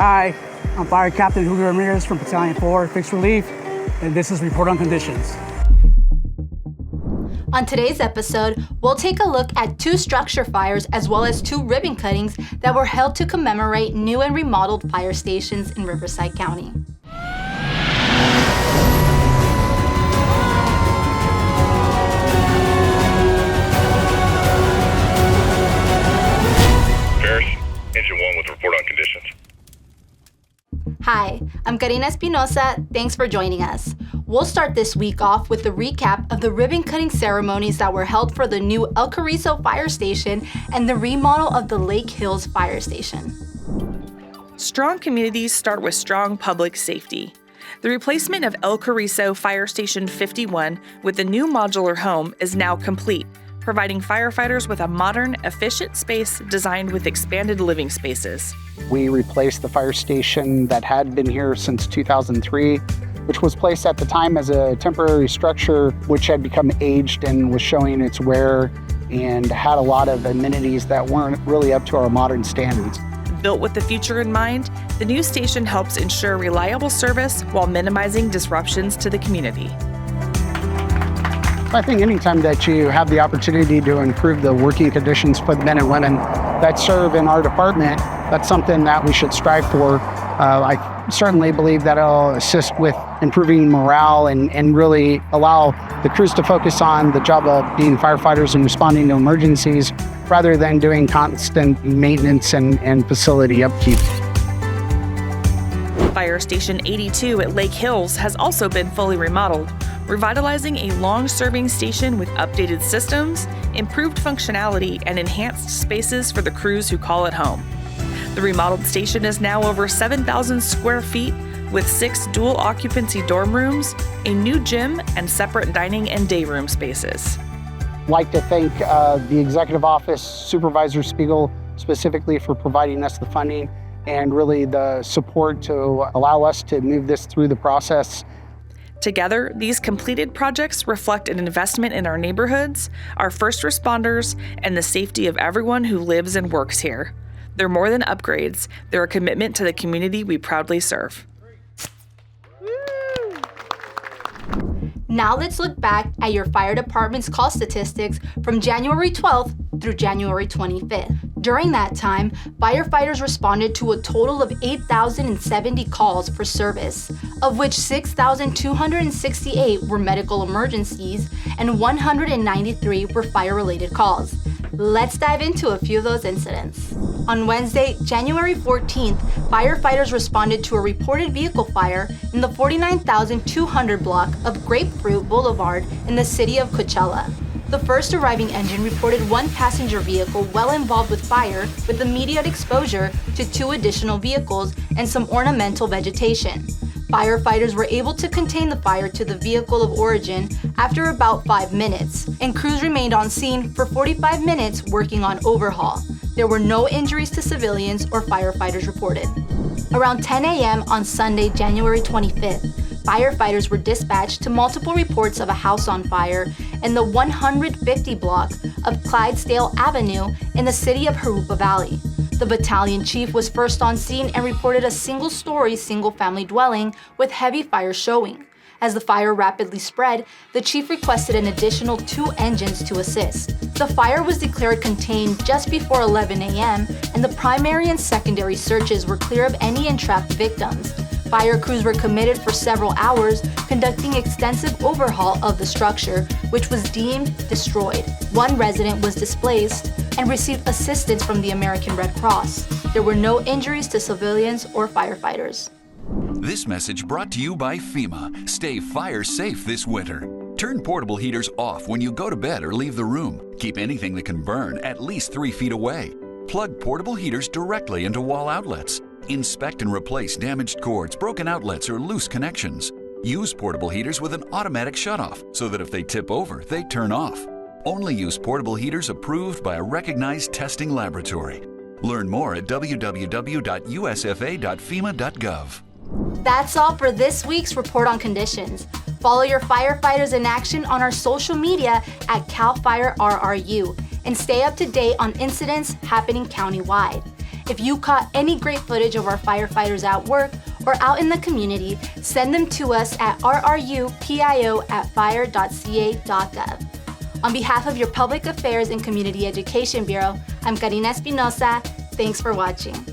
Hi, I'm Fire Captain Julio Ramirez from Battalion 4, Fixed Relief, and this is Report on Conditions. On today's episode, we'll take a look at 2 structure fires as well as 2 ribbon cuttings that were held to commemorate new and remodeled fire stations in Riverside County. Engine 1 with report on conditions. Hi, I'm Karina Espinosa. Thanks for joining us. We'll start this week off with a recap of the ribbon-cutting ceremonies that were held for the new El Carrizo Fire Station and the remodel of the Lake Hills Fire Station. Strong communities start with strong public safety. The replacement of El Carrizo Fire Station 51 with the new modular home is now complete, providing firefighters with a modern, efficient space designed with expanded living spaces. We replaced the fire station that had been here since 2003, which was placed at the time as a temporary structure which had become aged and was showing its wear and had a lot of amenities that weren't really up to our modern standards. Built with the future in mind, the new station helps ensure reliable service while minimizing disruptions to the community. I think anytime that you have the opportunity to improve the working conditions for the men and women that serve in our department, that's something that we should strive for. I certainly believe that it'll assist with improving morale and really allow the crews to focus on the job of being firefighters and responding to emergencies rather than doing constant maintenance and facility upkeep. Fire Station 82 at Lake Hills has also been fully remodeled, revitalizing a long-serving station with updated systems, improved functionality, and enhanced spaces for the crews who call it home. The remodeled station is now over 7,000 square feet with 6 dual-occupancy dorm rooms, a new gym, and separate dining and day room spaces. I'd like to thank the Executive Office, Supervisor Spiegel, specifically for providing us the funding and really the support to allow us to move this through the process. Together, these completed projects reflect an investment in our neighborhoods, our first responders, and the safety of everyone who lives and works here. They're more than upgrades, they're a commitment to the community we proudly serve. Now let's look back at your fire department's call statistics from January 12th through January 25th. During that time, firefighters responded to a total of 8,070 calls for service, of which 6,268 were medical emergencies and 193 were fire-related calls. Let's dive into a few of those incidents. On Wednesday, January 14th, firefighters responded to a reported vehicle fire in the 49,200 block of Grapefruit Boulevard in the city of Coachella. The first arriving engine reported 1 passenger vehicle well involved with fire with immediate exposure to 2 additional vehicles and some ornamental vegetation. Firefighters were able to contain the fire to the vehicle of origin after about 5 minutes, and crews remained on scene for 45 minutes working on overhaul. There were no injuries to civilians or firefighters reported. Around 10 a.m. on Sunday, January 25th, firefighters were dispatched to multiple reports of a house on fire in the 150 block of Clydesdale Avenue in the city of Jurupa Valley. The battalion chief was first on scene and reported a single-story, single-family dwelling with heavy fire showing. As the fire rapidly spread, the chief requested an additional 2 engines to assist. The fire was declared contained just before 11 a.m., and the primary and secondary searches were clear of any entrapped victims. Fire crews were committed for several hours, conducting extensive overhaul of the structure, which was deemed destroyed. 1 resident was displaced and received assistance from the American Red Cross. There were no injuries to civilians or firefighters. This message brought to you by FEMA. Stay fire safe this winter. Turn portable heaters off when you go to bed or leave the room. Keep anything that can burn at least 3 feet away. Plug portable heaters directly into wall outlets. Inspect and replace damaged cords, broken outlets, or loose connections. Use portable heaters with an automatic shutoff so that if they tip over, they turn off. Only use portable heaters approved by a recognized testing laboratory. Learn more at www.usfa.fema.gov. That's all for this week's Report on Conditions. Follow your firefighters in action on our social media at CAL FIRE RRU and stay up to date on incidents happening countywide. If you caught any great footage of our firefighters at work or out in the community, send them to us at rrupio@fire.ca.gov. On behalf of your Public Affairs and Community Education Bureau, I'm Karina Espinosa. Thanks for watching.